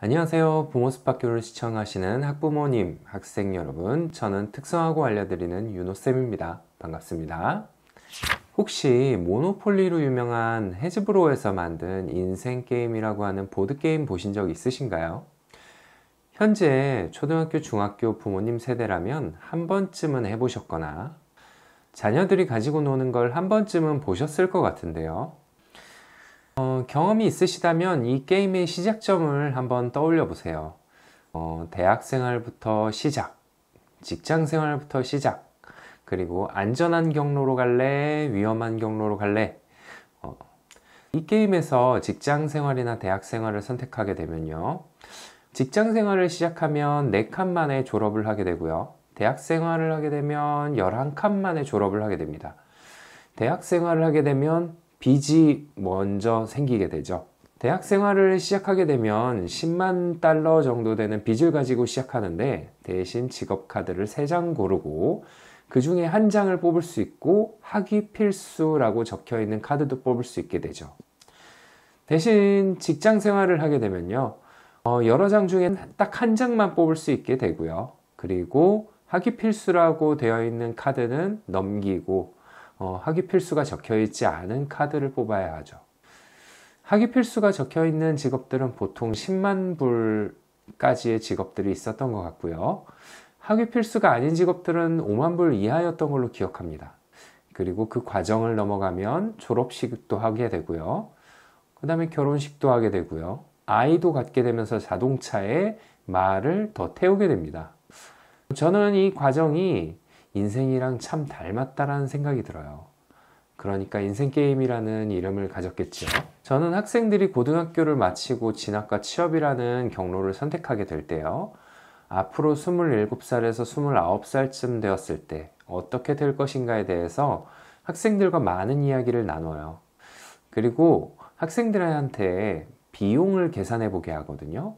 안녕하세요. 부모습학교를 시청하시는 학부모님, 학생 여러분, 저는 특성화고 알려드리는 윤호쌤입니다. 반갑습니다. 혹시 모노폴리로 유명한 해즈브로에서 만든 인생게임이라고 하는 보드게임 보신 적 있으신가요? 현재 초등학교, 중학교 부모님 세대라면 한 번쯤은 해보셨거나 자녀들이 가지고 노는 걸 한 번쯤은 보셨을 것 같은데요. 경험이 있으시다면 이 게임의 시작점을 한번 떠올려 보세요. 대학생활부터 시작, 직장생활부터 시작, 그리고 안전한 경로로 갈래, 위험한 경로로 갈래. 이 게임에서 직장생활이나 대학생활을 선택하게 되면요. 직장생활을 시작하면 4칸 만에 졸업을 하게 되고요. 대학생활을 하게 되면 11칸 만에 졸업을 하게 됩니다. 대학생활을 하게 되면 빚이 먼저 생기게 되죠. 대학 생활을 시작하게 되면 10만 달러 정도 되는 빚을 가지고 시작하는데 대신 직업 카드를 3장 고르고 그 중에 한 장을 뽑을 수 있고 학위 필수라고 적혀 있는 카드도 뽑을 수 있게 되죠. 대신 직장 생활을 하게 되면요. 여러 장 중에 딱 한 장만 뽑을 수 있게 되고요. 그리고 학위 필수라고 되어 있는 카드는 넘기고 학위 필수가 적혀 있지 않은 카드를 뽑아야 하죠. 학위 필수가 적혀 있는 직업들은 보통 10만 불까지의 직업들이 있었던 것 같고요. 학위 필수가 아닌 직업들은 5만 불 이하였던 걸로 기억합니다. 그리고 그 과정을 넘어가면 졸업식도 하게 되고요. 그 다음에 결혼식도 하게 되고요. 아이도 갖게 되면서 자동차에 말을 더 태우게 됩니다. 저는 이 과정이 인생이랑 참 닮았다라는 생각이 들어요. 그러니까 인생게임이라는 이름을 가졌겠죠. 저는 학생들이 고등학교를 마치고 진학과 취업이라는 경로를 선택하게 될 때요. 앞으로 27살에서 29살쯤 되었을 때 어떻게 될 것인가에 대해서 학생들과 많은 이야기를 나눠요. 그리고 학생들한테 비용을 계산해 보게 하거든요.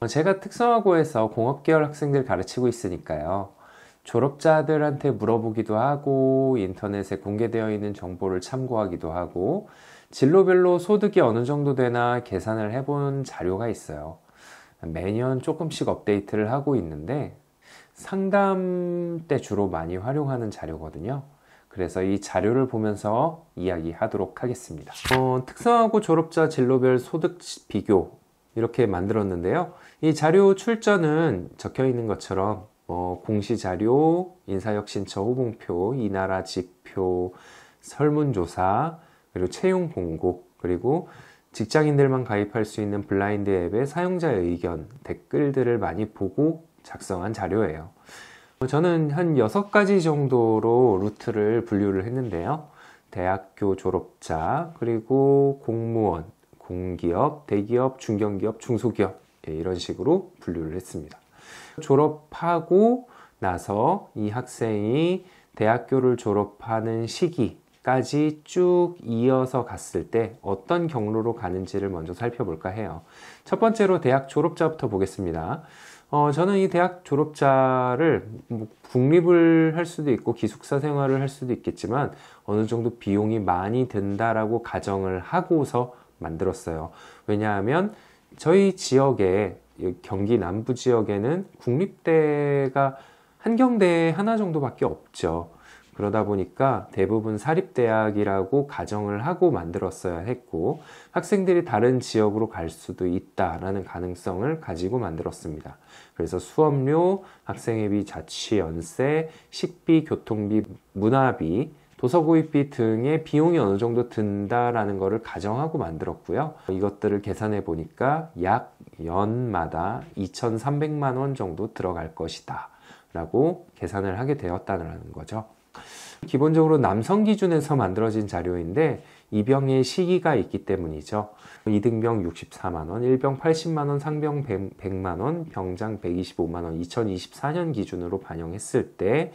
제가 특성화고에서 공업계열 학생들 가르치고 있으니까요. 졸업자들한테 물어보기도 하고 인터넷에 공개되어 있는 정보를 참고하기도 하고 진로별로 소득이 어느 정도 되나 계산을 해본 자료가 있어요. 매년 조금씩 업데이트를 하고 있는데 상담 때 주로 많이 활용하는 자료거든요. 그래서 이 자료를 보면서 이야기하도록 하겠습니다. 특성화고 졸업자 진로별 소득 비교 이렇게 만들었는데요. 이 자료 출처는 적혀 있는 것처럼 공시자료, 인사혁신처 호봉표, 이나라 지표, 설문조사, 그리고 채용 공고, 그리고 직장인들만 가입할 수 있는 블라인드 앱의 사용자의 의견, 댓글들을 많이 보고 작성한 자료예요. 저는 한 6가지 정도로 루트를 분류를 했는데요. 대학교 졸업자, 그리고 공무원, 공기업, 대기업, 중견기업, 중소기업 이런 식으로 분류를 했습니다. 졸업하고 나서 이 학생이 대학교를 졸업하는 시기까지 쭉 이어서 갔을 때 어떤 경로로 가는지를 먼저 살펴볼까 해요. 첫 번째로 대학 졸업자부터 보겠습니다. 저는 이 대학 졸업자를 국립을 할 수도 있고 기숙사 생활을 할 수도 있겠지만 어느 정도 비용이 많이 든다라고 가정을 하고서 만들었어요. 왜냐하면 저희 지역에 경기 남부 지역에는 국립대가 한경대에 하나 정도밖에 없죠. 그러다 보니까 대부분 사립대학이라고 가정을 하고 만들었어야 했고 학생들이 다른 지역으로 갈 수도 있다라는 가능성을 가지고 만들었습니다. 그래서 수업료, 학생회비, 자취연세, 식비, 교통비, 문화비, 도서구입비 등의 비용이 어느 정도 든다라는 것을 가정하고 만들었고요. 이것들을 계산해 보니까 약 연마다 2,300만 원 정도 들어갈 것이다 라고 계산을 하게 되었다는 거죠. 기본적으로 남성 기준에서 만들어진 자료인데 입영의 시기가 있기 때문이죠. 이등병 64만원, 일병 80만원, 상병 100만원, 병장 125만원 2024년 기준으로 반영했을 때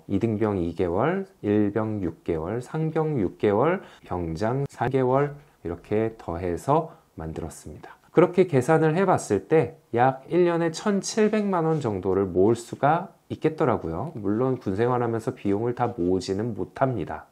이등병 2개월, 일병 6개월, 상병 6개월, 병장 4개월 이렇게 더해서 만들었습니다. 그렇게 계산을 해봤을 때 약 1년에 1,700만원 정도를 모을 수가 있겠더라고요. 물론 군 생활하면서 비용을 다 모으지는 못합니다.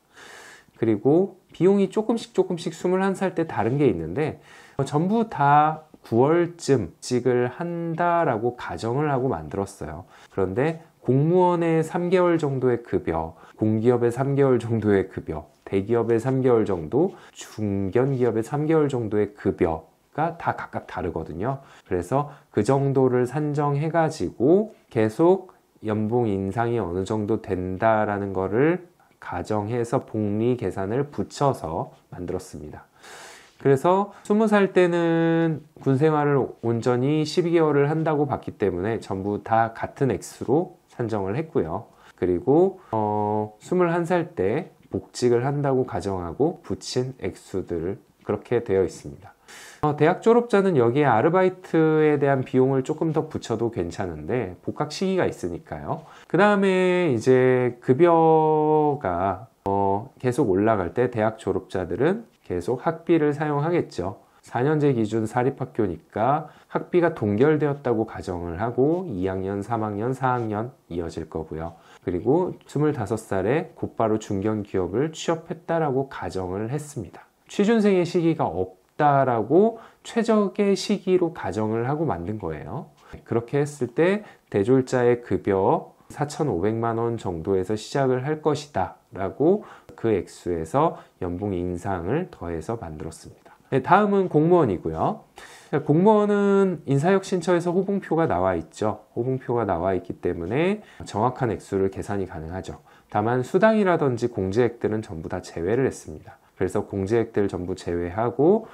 그리고 비용이 조금씩 21살 때 다른 게 있는데 전부 다 9월쯤 직을 한다라고 가정을 하고 만들었어요. 그런데 공무원의 3개월 정도의 급여, 공기업의 3개월 정도의 급여, 대기업의 3개월 정도, 중견기업의 3개월 정도의 급여가 다 각각 다르거든요. 그래서 그 정도를 산정해 가지고 계속 연봉 인상이 어느 정도 된다라는 거를 가정해서 복리 계산을 붙여서 만들었습니다. 그래서 20살 때는 군 생활을 온전히 12개월을 한다고 봤기 때문에 전부 다 같은 액수로 산정을 했고요. 그리고 21살 때 복직을 한다고 가정하고 붙인 액수들을 그렇게 되어 있습니다. 대학 졸업자는 여기에 아르바이트에 대한 비용을 조금 더 붙여도 괜찮은데 복학 시기가 있으니까요. 그 다음에 이제 급여가 계속 올라갈 때 대학 졸업자들은 계속 학비를 사용하겠죠. 4년제 기준 사립학교니까 학비가 동결되었다고 가정을 하고 2학년, 3학년, 4학년 이어질 거고요. 그리고 25살에 곧바로 중견기업을 취업했다라고 가정을 했습니다. 취준생의 시기가 없다라고 최적의 시기로 가정을 하고 만든 거예요. 그렇게 했을 때 대졸자의 급여 4,500만 원 정도에서 시작을 할 것이다 라고 그 액수에서 연봉 인상을 더해서 만들었습니다. 네, 다음은 공무원이고요. 공무원은 인사혁신처에서 호봉표가 나와 있죠. 호봉표가 나와 있기 때문에 정확한 액수를 계산이 가능하죠. 다만 수당이라든지 공제액들은 전부 다 제외를 했습니다. 그래서 공제액들 전부 제외하고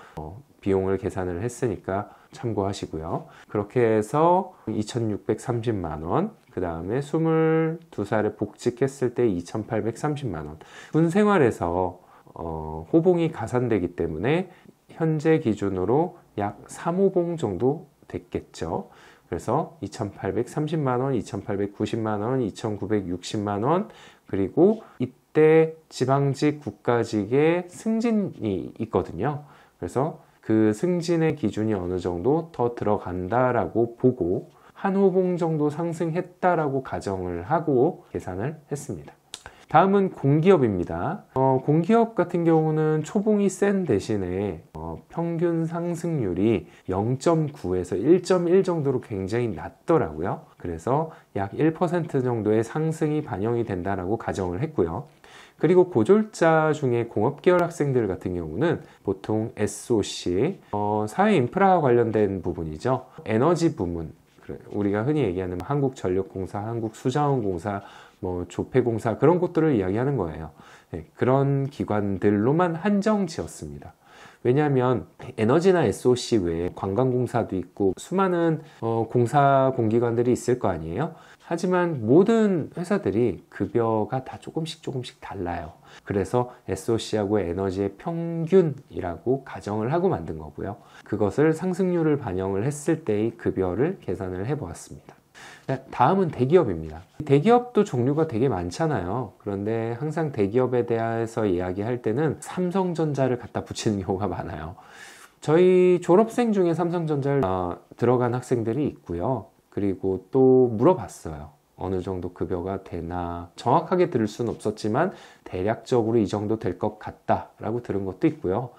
비용을 계산을 했으니까 참고하시고요. 그렇게 해서 2,630만 원, 그 다음에 22살에 복직했을 때 2,830만 원. 군 생활에서 호봉이 가산되기 때문에 현재 기준으로 약 3호봉 정도 됐겠죠. 그래서 2,830만 원, 2,890만 원, 2,960만 원, 그리고 이때 지방직, 국가직의 승진이 있거든요. 그래서 그 승진의 기준이 어느 정도 더 들어간다라고 보고 한 호봉 정도 상승했다라고 가정을 하고 계산을 했습니다. 다음은 공기업입니다. 공기업 같은 경우는 초봉이 센 대신에 평균 상승률이 0.9에서 1.1 정도로 굉장히 낮더라고요. 그래서 약 1% 정도의 상승이 반영이 된다라고 가정을 했고요. 그리고 고졸자 중에 공업계열 학생들 같은 경우는 보통 SOC, 사회 인프라 관련된 부분이죠. 에너지 부문, 우리가 흔히 얘기하는 한국전력공사, 한국수자원공사, 조폐공사 그런 곳들을 이야기하는 거예요. 네, 그런 기관들로만 한정 지었습니다. 왜냐하면 에너지나 SOC 외에 관광공사도 있고 수많은 공사 공기관들이 있을 거 아니에요. 하지만 모든 회사들이 급여가 다 조금씩 달라요. 그래서 SOC하고 에너지의 평균이라고 가정을 하고 만든 거고요. 그것을 상승률을 반영을 했을 때의 급여를 계산을 해보았습니다. 다음은 대기업입니다. 대기업도 종류가 되게 많잖아요. 그런데 항상 대기업에 대해서 이야기할 때는 삼성전자를 갖다 붙이는 경우가 많아요. 저희 졸업생 중에 삼성전자를 들어간 학생들이 있고요. 그리고 또 물어봤어요. 어느 정도 급여가 되나 정확하게 들을 수는 없었지만 대략적으로 이 정도 될 것 같다라고 들은 것도 있고요.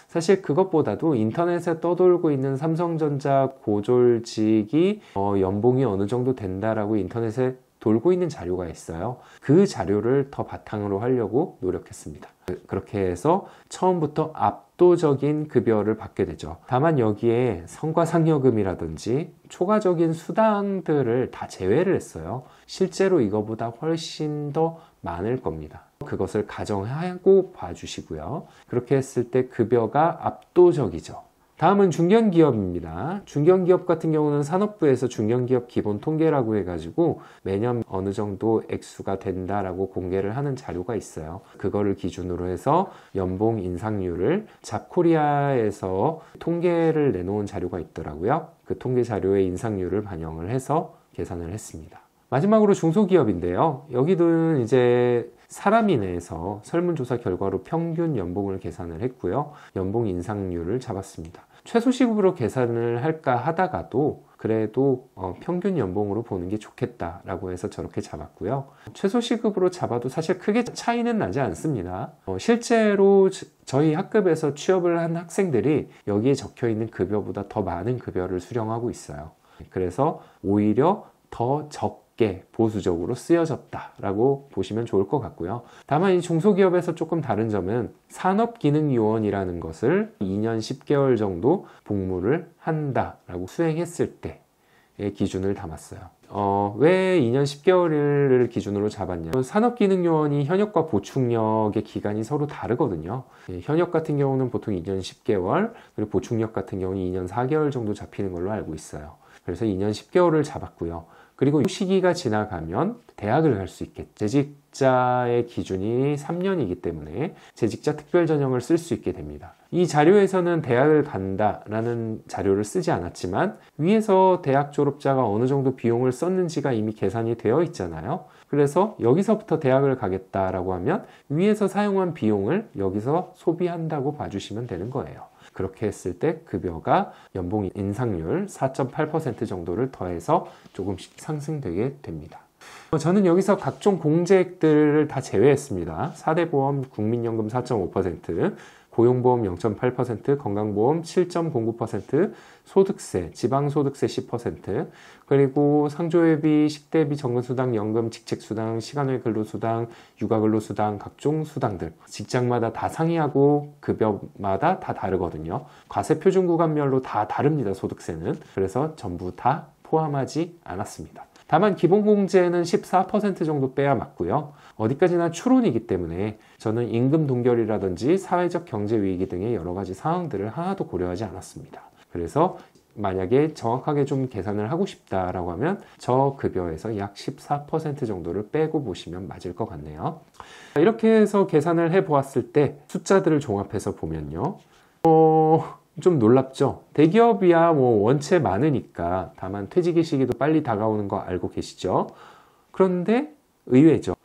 사실 그것보다도 인터넷에 떠돌고 있는 삼성전자 고졸직이 연봉이 어느 정도 된다라고 인터넷에 돌고 있는 자료가 있어요. 그 자료를 더 바탕으로 하려고 노력했습니다. 그렇게 해서 처음부터 압도적인 급여를 받게 되죠. 다만 여기에 성과상여금이라든지 초과적인 수당들을 다 제외를 했어요. 실제로 이거보다 훨씬 더 많을 겁니다. 그것을 가정하고 봐주시고요. 그렇게 했을 때 급여가 압도적이죠. 다음은 중견기업입니다. 중견기업 같은 경우는 산업부에서 중견기업 기본 통계라고 해가지고 매년 어느 정도 액수가 된다라고 공개를 하는 자료가 있어요. 그거를 기준으로 해서 연봉 인상률을 잡코리아에서 통계를 내놓은 자료가 있더라고요. 그 통계 자료의 인상률을 반영을 해서 계산을 했습니다. 마지막으로 중소기업인데요. 여기도 이제 사람이 내에서 설문조사 결과로 평균 연봉을 계산을 했고요. 연봉 인상률을 잡았습니다. 최소시급으로 계산을 할까 하다가도 그래도 평균 연봉으로 보는 게 좋겠다라고 해서 저렇게 잡았고요. 최소시급으로 잡아도 사실 크게 차이는 나지 않습니다. 실제로 저희 학급에서 취업을 한 학생들이 여기에 적혀 있는 급여보다 더 많은 급여를 수령하고 있어요. 그래서 오히려 더 적게 보수적으로 쓰여졌다라고 보시면 좋을 것 같고요. 다만 이 중소기업에서 조금 다른 점은 산업기능요원이라는 것을 2년 10개월 정도 복무를 한다라고 수행했을 때의 기준을 담았어요. 왜 2년 10개월을 기준으로 잡았냐? 산업기능요원이 현역과 보충역의 기간이 서로 다르거든요. 현역 같은 경우는 보통 2년 10개월, 그리고 보충역 같은 경우는 2년 4개월 정도 잡히는 걸로 알고 있어요. 그래서 2년 10개월을 잡았고요. 그리고 이 시기가 지나가면 대학을 갈 수 있겠죠. 재직자의 기준이 3년이기 때문에 재직자 특별 전형을 쓸 수 있게 됩니다. 이 자료에서는 대학을 간다라는 자료를 쓰지 않았지만 위에서 대학 졸업자가 어느 정도 비용을 썼는지가 이미 계산이 되어 있잖아요. 그래서 여기서부터 대학을 가겠다라고 하면 위에서 사용한 비용을 여기서 소비한다고 봐주시면 되는 거예요. 그렇게 했을 때 급여가 연봉 인상률 4.8% 정도를 더해서 조금씩 상승되게 됩니다. 저는 여기서 각종 공제액들을 다 제외했습니다. 4대 보험, 국민연금 4.5%, 고용보험 0.8%, 건강보험 7.09%, 소득세, 지방소득세 10%, 그리고 상조회비, 식대비, 정근수당, 연금, 직책수당, 시간외 근로수당, 육아근로수당, 각종 수당들 직장마다 다 상이하고 급여마다 다 다르거든요. 과세표준구간별로 다 다릅니다. 소득세는. 그래서 전부 다 포함하지 않았습니다. 다만 기본공제는 14% 정도 빼야 맞고요. 어디까지나 추론이기 때문에 저는 임금 동결이라든지 사회적 경제 위기 등의 여러 가지 상황들을 하나도 고려하지 않았습니다. 그래서 만약에 정확하게 좀 계산을 하고 싶다라고 하면 저 급여에서 약 14% 정도를 빼고 보시면 맞을 것 같네요. 이렇게 해서 계산을 해보았을 때 숫자들을 종합해서 보면요. 좀 놀랍죠? 대기업이야 원체 많으니까 다만 퇴직의 시기도 빨리 다가오는 거 알고 계시죠? 그런데 의외죠.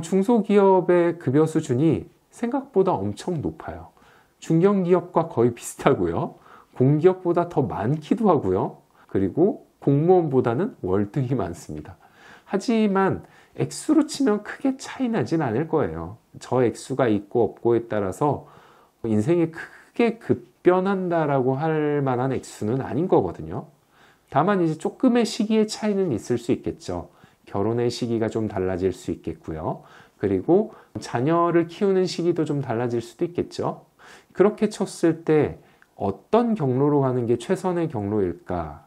중소기업의 급여 수준이 생각보다 엄청 높아요. 중견기업과 거의 비슷하고요. 공기업보다 더 많기도 하고요. 그리고 공무원보다는 월등히 많습니다. 하지만 액수로 치면 크게 차이 나진 않을 거예요. 저 액수가 있고 없고에 따라서 인생이 크게 급변한다라고 할 만한 액수는 아닌 거거든요. 다만 이제 조금의 시기의 차이는 있을 수 있겠죠. 결혼의 시기가 좀 달라질 수 있겠고요. 그리고 자녀를 키우는 시기도 좀 달라질 수도 있겠죠. 그렇게 쳤을 때 어떤 경로로 가는 게 최선의 경로일까?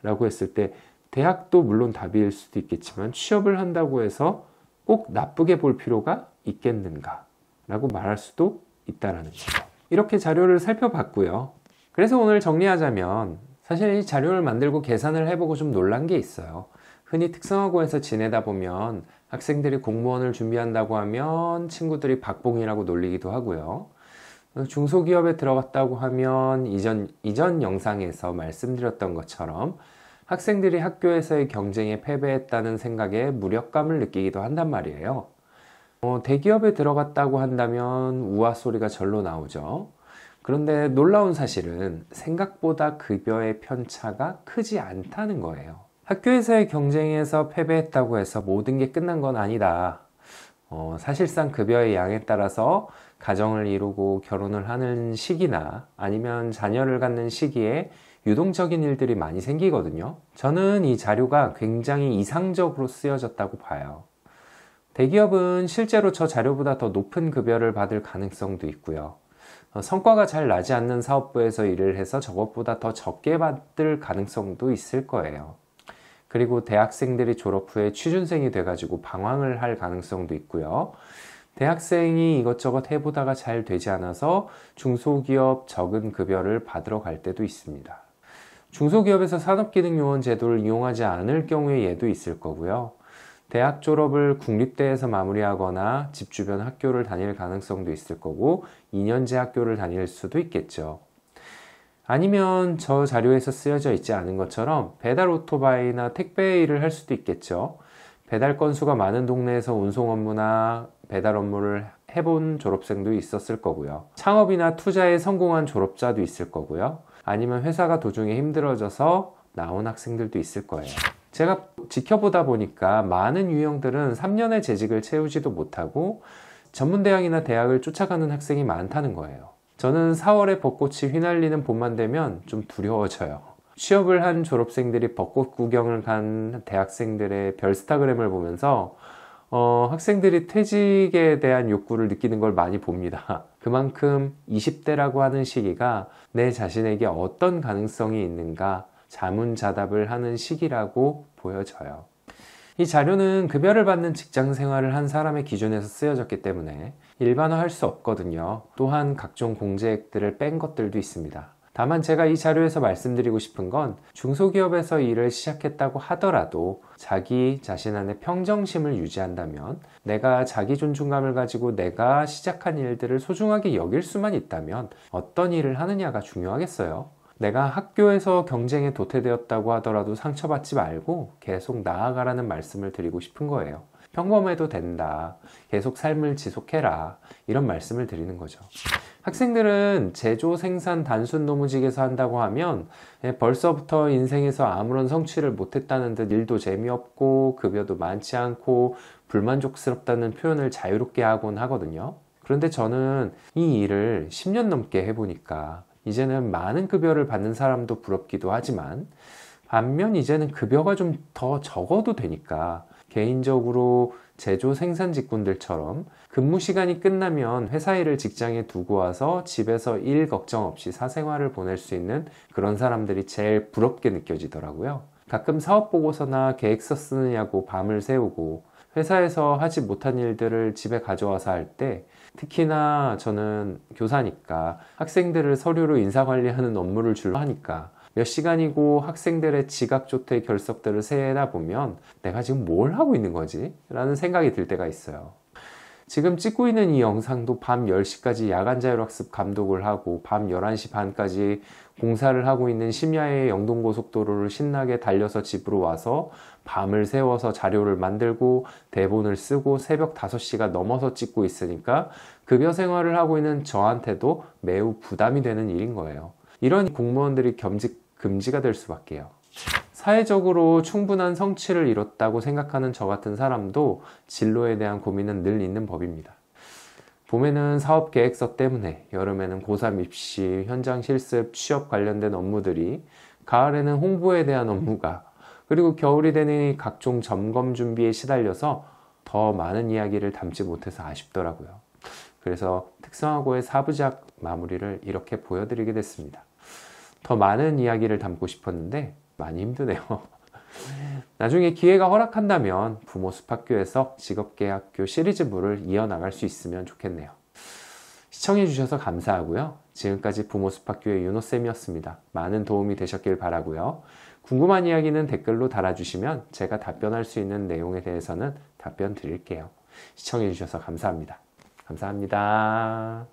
라고 했을 때 대학도 물론 답일 수도 있겠지만 취업을 한다고 해서 꼭 나쁘게 볼 필요가 있겠는가? 라고 말할 수도 있다라는 거죠. 이렇게 자료를 살펴봤고요. 그래서 오늘 정리하자면 사실 이 자료를 만들고 계산을 해보고 좀 놀란 게 있어요. 흔히 특성화고에서 지내다 보면 학생들이 공무원을 준비한다고 하면 친구들이 박봉이라고 놀리기도 하고요. 중소기업에 들어갔다고 하면 이전 영상에서 말씀드렸던 것처럼 학생들이 학교에서의 경쟁에 패배했다는 생각에 무력감을 느끼기도 한단 말이에요. 대기업에 들어갔다고 한다면 우아 소리가 절로 나오죠. 그런데 놀라운 사실은 생각보다 급여의 편차가 크지 않다는 거예요. 학교에서의 경쟁에서 패배했다고 해서 모든 게 끝난 건 아니다. 사실상 급여의 양에 따라서 가정을 이루고 결혼을 하는 시기나 아니면 자녀를 갖는 시기에 유동적인 일들이 많이 생기거든요. 저는 이 자료가 굉장히 이상적으로 쓰여졌다고 봐요. 대기업은 실제로 저 자료보다 더 높은 급여를 받을 가능성도 있고요. 성과가 잘 나지 않는 사업부에서 일을 해서 저것보다 더 적게 받을 가능성도 있을 거예요. 그리고 대학생들이 졸업 후에 취준생이 돼가지고 방황을 할 가능성도 있고요. 대학생이 이것저것 해보다가 잘 되지 않아서 중소기업 적은 급여를 받으러 갈 때도 있습니다. 중소기업에서 산업기능요원 제도를 이용하지 않을 경우에 얘도 있을 거고요. 대학 졸업을 국립대에서 마무리하거나 집 주변 학교를 다닐 가능성도 있을 거고 2년제 학교를 다닐 수도 있겠죠. 아니면 저 자료에서 쓰여져 있지 않은 것처럼 배달 오토바이나 택배 일을 할 수도 있겠죠. 배달 건수가 많은 동네에서 운송 업무나 배달 업무를 해본 졸업생도 있었을 거고요. 창업이나 투자에 성공한 졸업자도 있을 거고요. 아니면 회사가 도중에 힘들어져서 나온 학생들도 있을 거예요. 제가 지켜보다 보니까 많은 유형들은 3년의 재직을 채우지도 못하고 전문대학이나 대학을 쫓아가는 학생이 많다는 거예요. 저는 4월에 벚꽃이 휘날리는 봄만 되면 좀 두려워져요. 취업을 한 졸업생들이 벚꽃 구경을 간 대학생들의 별스타그램을 보면서 학생들이 퇴직에 대한 욕구를 느끼는 걸 많이 봅니다. 그만큼 20대라고 하는 시기가 내 자신에게 어떤 가능성이 있는가 자문자답을 하는 시기라고 보여져요. 이 자료는 급여를 받는 직장 생활을 한 사람의 기준에서 쓰여졌기 때문에 일반화할 수 없거든요. 또한 각종 공제액들을 뺀 것들도 있습니다. 다만 제가 이 자료에서 말씀드리고 싶은 건 중소기업에서 일을 시작했다고 하더라도 자기 자신 안에 평정심을 유지한다면, 내가 자기 존중감을 가지고 내가 시작한 일들을 소중하게 여길 수만 있다면 어떤 일을 하느냐가 중요하겠어요. 내가 학교에서 경쟁에 도태되었다고 하더라도 상처받지 말고 계속 나아가라는 말씀을 드리고 싶은 거예요. 평범해도 된다. 계속 삶을 지속해라. 이런 말씀을 드리는 거죠. 학생들은 제조, 생산, 단순 노무직에서 한다고 하면 벌써부터 인생에서 아무런 성취를 못했다는 듯 일도 재미없고 급여도 많지 않고 불만족스럽다는 표현을 자유롭게 하곤 하거든요. 그런데 저는 이 일을 10년 넘게 해보니까 이제는 많은 급여를 받는 사람도 부럽기도 하지만, 반면 이제는 급여가 좀 더 적어도 되니까 개인적으로 제조 생산 직군들처럼 근무 시간이 끝나면 회사 일을 직장에 두고 와서 집에서 일 걱정 없이 사생활을 보낼 수 있는 그런 사람들이 제일 부럽게 느껴지더라고요. 가끔 사업 보고서나 계획서 쓰느냐고 밤을 새우고 회사에서 하지 못한 일들을 집에 가져와서 할 때, 특히나 저는 교사니까 학생들을 서류로 인사관리하는 업무를 주로 하니까 몇 시간이고 학생들의 지각조퇴 결석들을 세다 보면 내가 지금 뭘 하고 있는 거지? 라는 생각이 들 때가 있어요. 지금 찍고 있는 이 영상도 밤 10시까지 야간 자율학습 감독을 하고 밤 11시 반까지 공사를 하고 있는 심야의 영동고속도로를 신나게 달려서 집으로 와서 밤을 새워서 자료를 만들고 대본을 쓰고 새벽 5시가 넘어서 찍고 있으니까 급여 생활을 하고 있는 저한테도 매우 부담이 되는 일인 거예요. 이런 공무원들이 겸직 금지가 될 수밖에요. 사회적으로 충분한 성취를 이뤘다고 생각하는 저 같은 사람도 진로에 대한 고민은 늘 있는 법입니다. 봄에는 사업 계획서 때문에, 여름에는 고3 입시, 현장 실습, 취업 관련된 업무들이, 가을에는 홍보에 대한 업무가, 그리고 겨울이 되니 각종 점검 준비에 시달려서 더 많은 이야기를 담지 못해서 아쉽더라고요. 그래서 특성화고의 4부작 마무리를 이렇게 보여드리게 됐습니다. 더 많은 이야기를 담고 싶었는데 많이 힘드네요. 나중에 기회가 허락한다면 부모숲학교에서 직업계학교 시리즈물을 이어나갈 수 있으면 좋겠네요. 시청해주셔서 감사하고요. 지금까지 부모숲학교의 윤호쌤이었습니다. 많은 도움이 되셨길 바라고요. 궁금한 이야기는 댓글로 달아주시면 제가 답변할 수 있는 내용에 대해서는 답변 드릴게요. 시청해주셔서 감사합니다. 감사합니다.